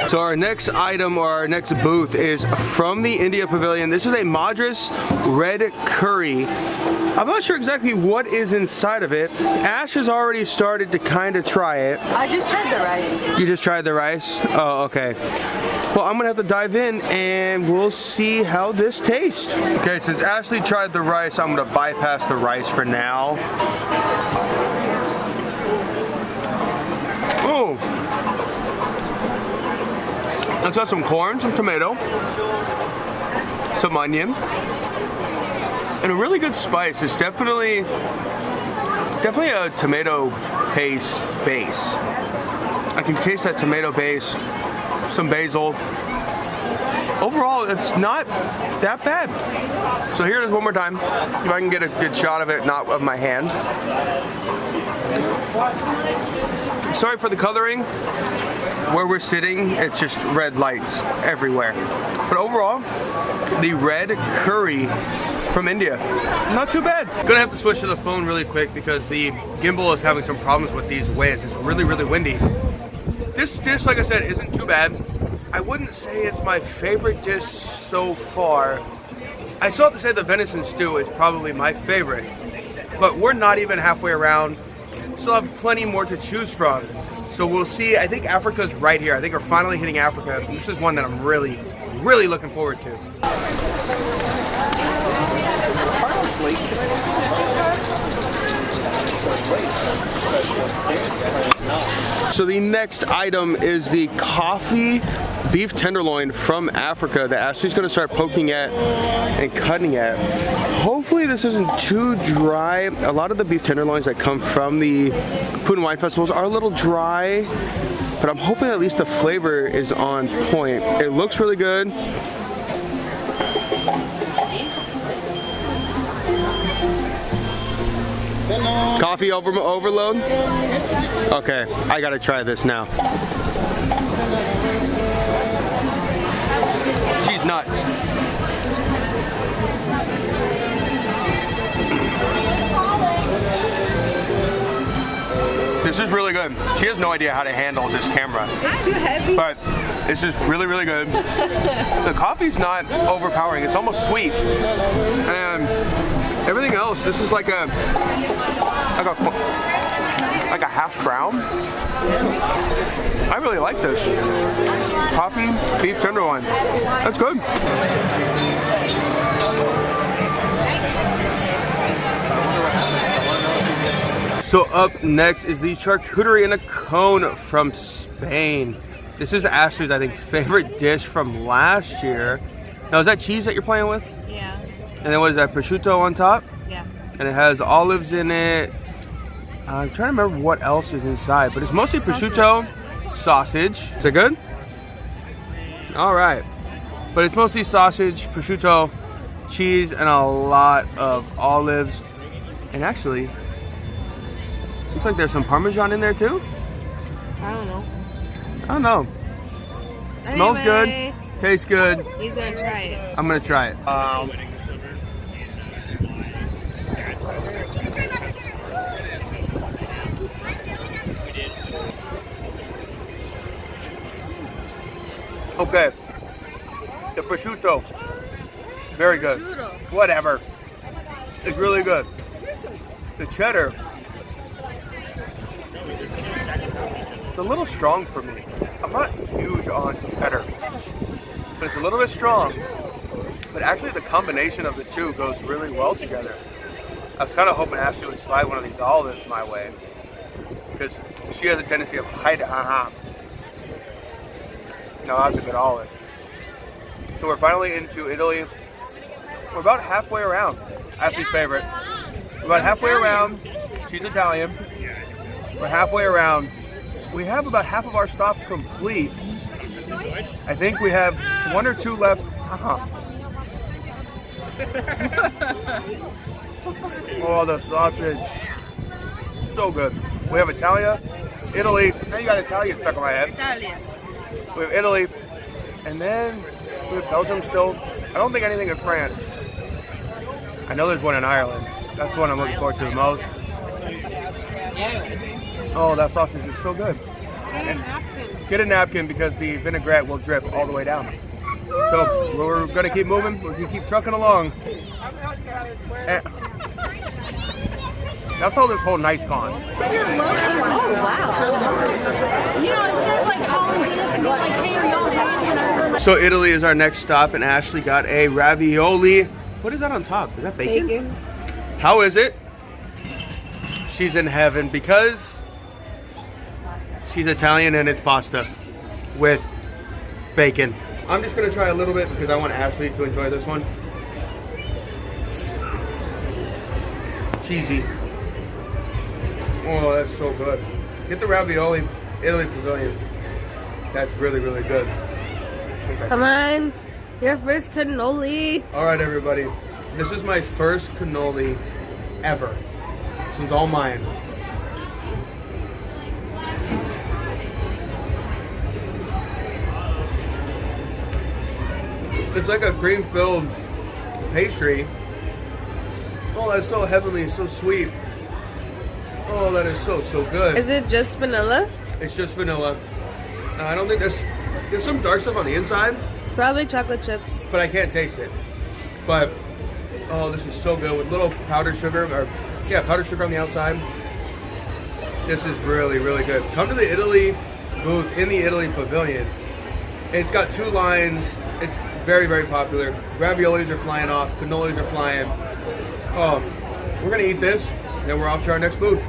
So our next item or our next booth is from the India Pavilion. This is a Madras red curry. I'm not sure exactly what is inside of it. Ash has already started to kind of try it. I just tried the rice. You just tried the rice? Oh, okay. Well, I'm gonna have to dive in and we'll see how this tastes. Okay, since Ashley tried the rice, I'm gonna bypass the rice for now. Oh! It's got some corn, some tomato, some onion, and a really good spice. It's definitely a tomato paste base. I can taste that tomato base, some basil. Overall, it's not that bad. So here it is one more time. If I can get a good shot of it, not of my hand. Sorry for the coloring. Where we're sitting, it's just red lights everywhere. But overall, the red curry from India, not too bad. Gonna have to switch to the phone really quick because the gimbal is having some problems with these winds. It's really, really windy. This dish, like I said, isn't too bad. I wouldn't say it's my favorite dish so far. I still have to say the venison stew is probably my favorite. But we're not even halfway around. Still have plenty more to choose from. So we'll see. I think Africa's right here. I think we're finally hitting Africa. This is one that I'm really, really looking forward to. So the next item is the coffee beef tenderloin from Africa that Ashley's gonna start poking at and cutting at. Hopefully this isn't too dry. A lot of the beef tenderloins that come from the food and wine festivals are a little dry, but I'm hoping at least the flavor is on point. It looks really good. Coffee overload? Okay, I gotta try this now. She's nuts. This is really good. She has no idea how to handle this camera. It's too heavy. But this is really, really good. The coffee's not overpowering. It's almost sweet. And everything else, this is like a hash brown. I really like this. Coffee, beef tenderloin. That's good. So up next is the charcuterie in a cone from Spain. This is Ashley's, I think, favorite dish from last year. Now, is that cheese that you're playing with? Yeah. And then what is that, prosciutto on top? Yeah. And it has olives in it. I'm trying to remember what else is inside, but it's mostly prosciutto, sausage. Is it good? All right. But it's mostly sausage, prosciutto, cheese, and a lot of olives. And actually, looks like there's some Parmesan in there too. I don't know. I don't know. Smells good. Tastes good. He's gonna try it. I'm gonna try it. Okay. The prosciutto. Very good. Whatever. It's really good. The cheddar. It's a little strong for me. I'm not huge on cheddar, but it's a little bit strong. But actually the combination of the two goes really well together. I was kind of hoping Ashley would slide one of these olives my way, because she has a tendency of hiding. No, that's a good olive. So we're finally into Italy. We're about halfway around. Ashley's favorite. We're about halfway around. She's Italian. We're halfway around. We have about half of our stops complete. I think we have one or two left. Oh, the sausage. So good. We have Italia, Italy. Now you got Italian stuck in my head. Italian. We have Italy, and then we have Belgium still. I don't think anything in France. I know there's one in Ireland. That's the one I'm looking forward to the most. Oh, that sausage is so good. Get a napkin because the vinaigrette will drip all the way down. So we're gonna keep moving. We're gonna keep trucking along. And that's all this whole night's gone. Oh, wow. You know, instead of like calling me and be like, hey, are y'all having? So Italy is our next stop, and Ashley got a ravioli. What is that on top? Is that bacon? Bacon. How is it? She's in heaven because she's Italian and it's pasta with bacon. I'm just gonna try a little bit because I want Ashley to enjoy this one. Cheesy. Oh, that's so good. Get the ravioli, Italy Pavilion. That's really, really good. Okay. Come on, your first cannoli. All right, everybody. This is my first cannoli ever. This one's all mine. It's like a cream-filled pastry. Oh, that's so heavenly, so sweet. Oh, that is so, so good. Is it just vanilla? It's just vanilla. I don't think there's some dark stuff on the inside. It's probably chocolate chips. But I can't taste it. But, oh, this is so good with little powdered sugar, or yeah, powdered sugar on the outside. This is really, really good. Come to the Italy booth in the Italy Pavilion. It's got 2 lines. It's very, very popular. Raviolis are flying off. Cannolis are flying. Oh, we're gonna eat this, then we're off to our next booth.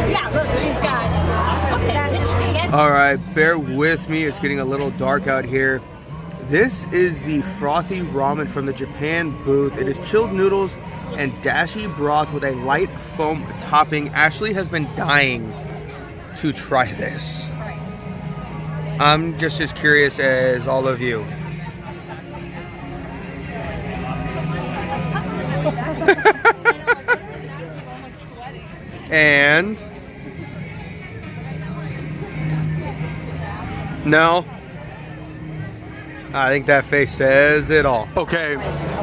Yeah, look, she's got. Okay. All right, bear with me. It's getting a little dark out here. This is the frothy ramen from the Japan booth. It is chilled noodles and dashi broth with a light foam topping. Ashley has been dying to try this. I'm just as curious as all of you. And no, I think that face says it all. Okay,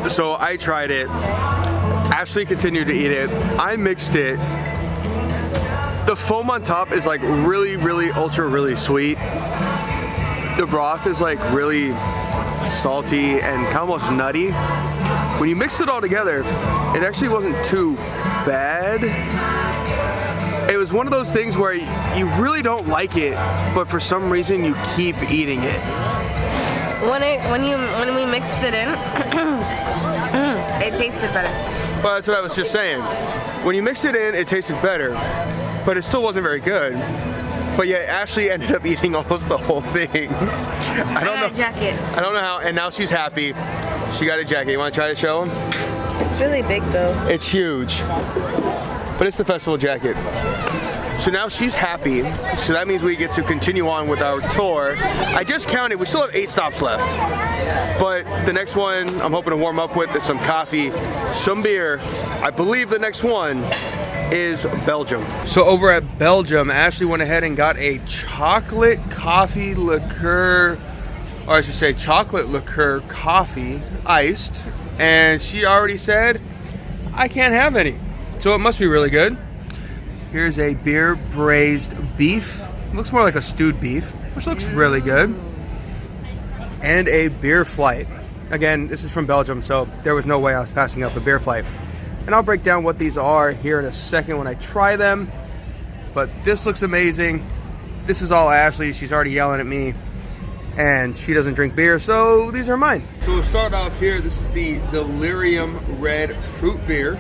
so I tried it. Ashley continued to eat it. I mixed it. The foam on top is like really, really ultra, really sweet. The broth is like really salty and kind of almost nutty. When you mix it all together, it actually wasn't too bad. It was one of those things where you really don't like it, but for some reason you keep eating it. When we mixed it in, it tasted better. Well, that's what I was just saying. When you mix it in, it tasted better, but it still wasn't very good. But yeah, Ashley ended up eating almost the whole thing. I don't know. A jacket. I don't know how, and now she's happy. She got a jacket. You want to try to show him? It's really big though. It's huge, but it's the festival jacket. So now she's happy. So that means we get to continue on with our tour. I just counted. We still have 8 stops left. But the next one I'm hoping to warm up with is some coffee, some beer. I believe the next one is Belgium. So over at Belgium, Ashley went ahead and got a chocolate coffee liqueur, or I should say chocolate liqueur coffee, iced. And she already said, I can't have any. So it must be really good. Here's a beer braised beef. Looks more like a stewed beef, which looks really good. And a beer flight. Again, this is from Belgium, so there was no way I was passing up a beer flight. And I'll break down what these are here in a second when I try them. But this looks amazing. This is all Ashley. She's already yelling at me. And she doesn't drink beer, so these are mine. So we'll start off here. This is the Delirium Red Fruit Beer.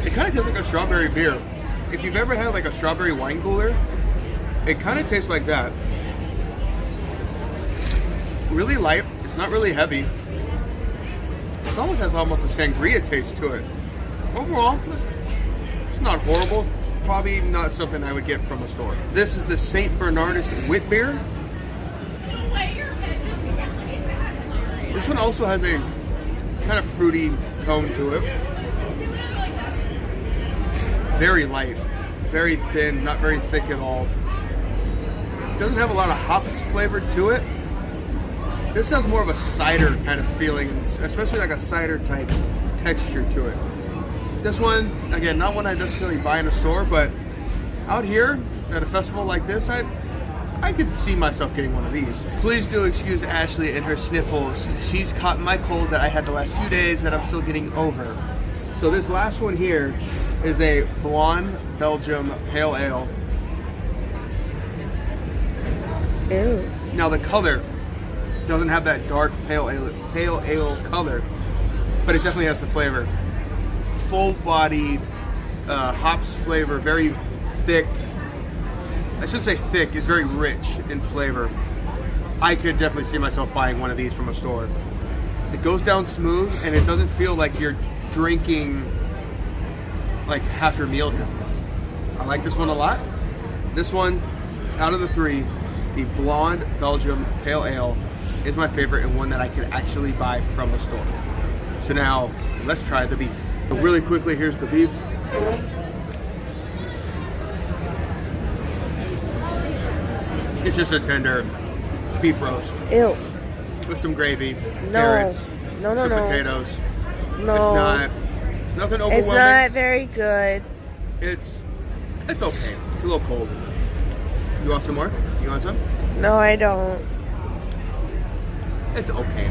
It kind of tastes like a strawberry beer. If you've ever had like a strawberry wine cooler, it kind of tastes like that. Really light. It's not really heavy. It almost has almost a sangria taste to it. Overall, it's not horrible. Probably not something I would get from a store. This is the St. Bernardus Wit Beer. This one also has a kind of fruity tone to it. Very light, very thin, not very thick at all. Doesn't have a lot of hops flavored to it. This has more of a cider kind of feeling, especially like a cider type texture to it. This one, again, not one I necessarily buy in a store, but out here at a festival like this, I could see myself getting one of these. Please do excuse Ashley and her sniffles. She's caught my cold that I had the last few days that I'm still getting over. So this last one here is a blonde Belgium pale ale. Ew. Now the color doesn't have that dark pale ale color, but it definitely has the flavor. Full body hops flavor, very thick. I should say thick, it's very rich in flavor. I could definitely see myself buying one of these from a store. It goes down smooth and it doesn't feel like you're drinking like half your meal down. I like this one a lot. This one, out of the three, the blonde Belgium pale ale is my favorite and one that I could actually buy from a store. So now, let's try the beef. Really quickly, here's the beef. It's just a tender beef roast. Ew. With some gravy, No. carrots, No, some no. potatoes. No. It's not, nothing overwhelming. It's not very good. It's okay. It's a little cold. You want some more? You want some? No, I don't. It's okay.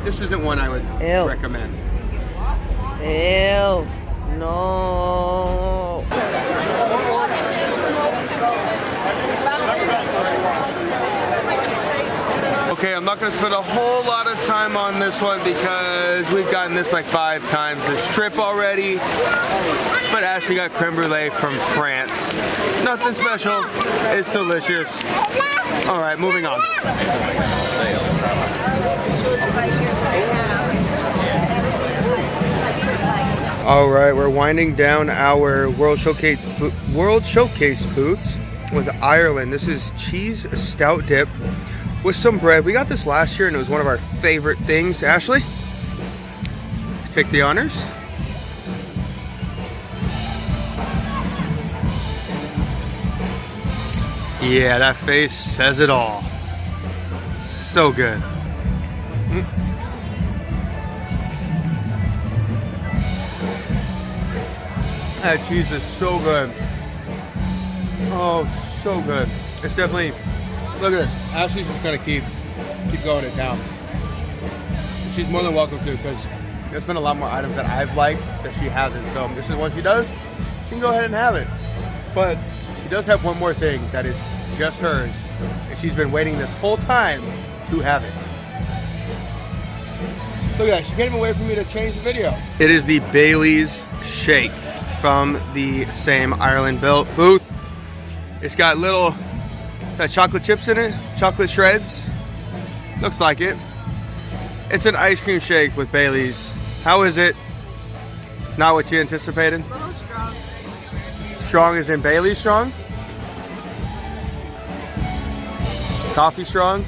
This isn't one I would Ew. recommend. Ew. No. Okay, I'm not going to spend a whole lot of time on this one because we've gotten this like 5 times this trip already. But Ashley got creme brulee from France. Nothing special. It's delicious. All right, moving on. All right, we're winding down our World Showcase booths with Ireland. This is cheese stout dip with some bread. We got this last year and it was one of our favorite things. Ashley, take the honors. Yeah, that face says it all. So good. That cheese is so good. Oh, so good. It's definitely, look at this. Ashley's just gonna keep going it down. She's more than welcome to, because there's been a lot more items that I've liked that she hasn't. So this is one she does, she can go ahead and have it. But she does have one more thing that is just hers, and she's been waiting this whole time to have it. Look at that, she can't even wait for me to change the video. It is the Bailey's Shake from the same Ireland booth. It's got little chocolate chips in it, chocolate shreds. Looks like it. It's an ice cream shake with Bailey's. How is it? Not what you anticipated? A little strong. Strong as in Bailey's strong? Coffee strong?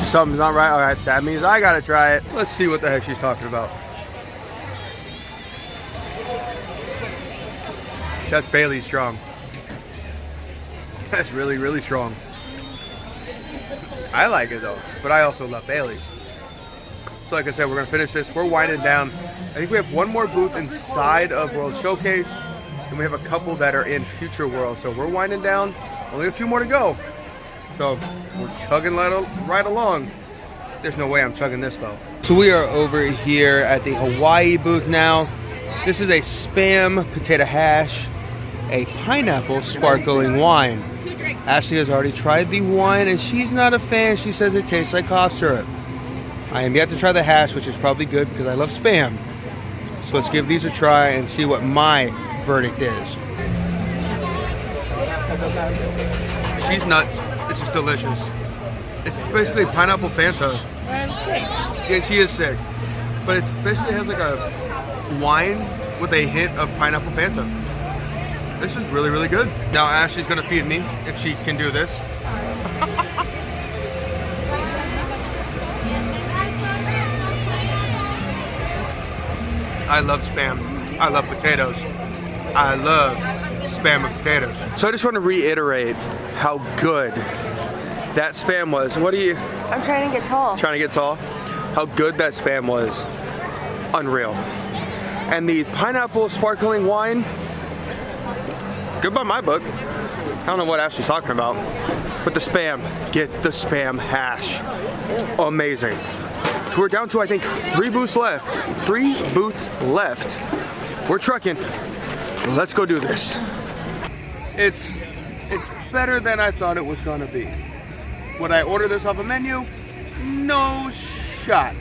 Something's not right. All right, that means I gotta try it. Let's see what the heck she's talking about. That's Bailey's strong. That's really, really strong. I like it though, but I also love Bailey's. So like I said, we're gonna finish this. We're winding down. I think we have one more booth inside of World Showcase, and we have a couple that are in Future World. So we're winding down. Only a few more to go. So we're chugging right along. There's no way I'm chugging this though. So we are over here at the Hawaii booth now. This is a Spam potato hash, a pineapple sparkling wine. Ashley has already tried the wine and she's not a fan. She says it tastes like cough syrup. I am yet to try the hash, which is probably good because I love Spam. So let's give these a try and see what my verdict is. She's nuts. This is delicious. It's basically pineapple Fanta. I'm sick. Yeah, she is sick. But it basically has like a wine with a hint of pineapple Fanta. This is really, really good. Now Ashley's gonna feed me if she can do this. I love Spam. I love potatoes. I love Spam and potatoes. So I just want to reiterate how good that Spam was. What do you I'm trying to get tall. Trying to get tall. How good that Spam was. Unreal. And the pineapple sparkling wine, good by my book. I don't know what Ashley's talking about. But the Spam, get the Spam hash. Amazing. So we're down to, I think, 3 booths left. 3 booths left. We're trucking. Let's go do this. It's better than I thought it was gonna be. Would I order this off a menu? No shot.